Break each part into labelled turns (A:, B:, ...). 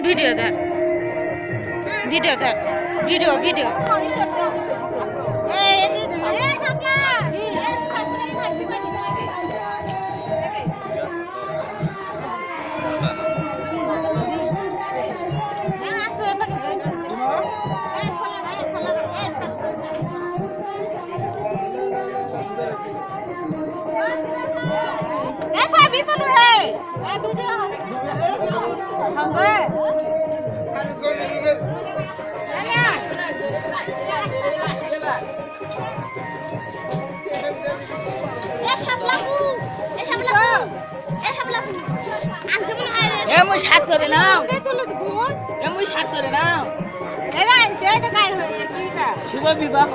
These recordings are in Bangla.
A: ভিডিও ধর ভিডিও ধর ভিডিও ভিডিও
B: মুই সাত করে নাও মুই সাত করে নাও শুভ বিবাহ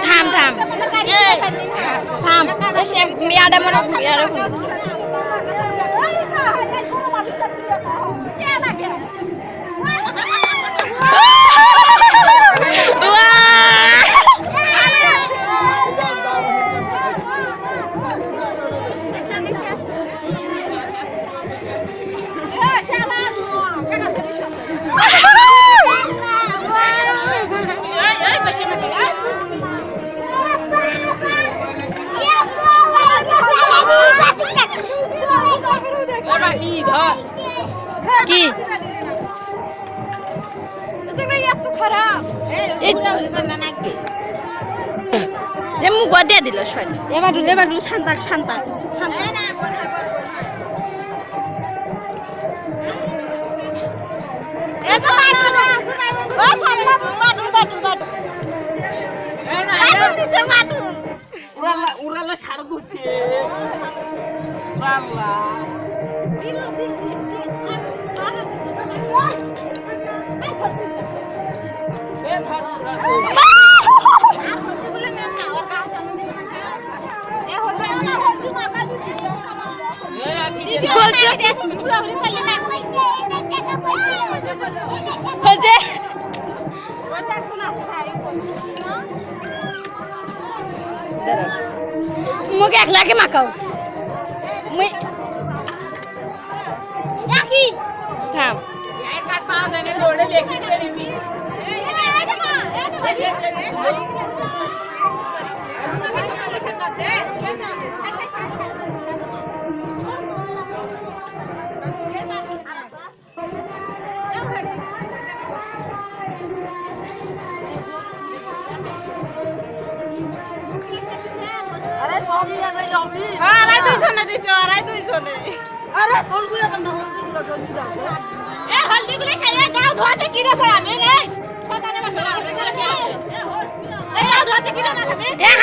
A: থাম থাম থাম মেয়াটা মনে মেয়াটা কি মুখ দিয়ে দিল
B: এবার শান্তা শান্তা উড়ালা সার করছে
A: মুখ এক লাখে মাকাউস মুই একই থাম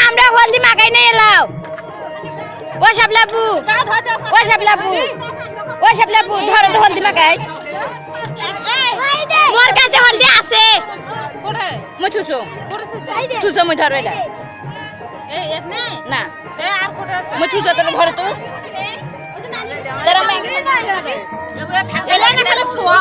A: আমরা হলদি মাখাই নাই এলাও ও সাবলাবু ধরো তো হলদি মাখাই মোর কাছে হলদি আছে মুই থুসো মুই ধরো এটা না মুই থুসো তোর ঘর তো এলা না খালি সোয়া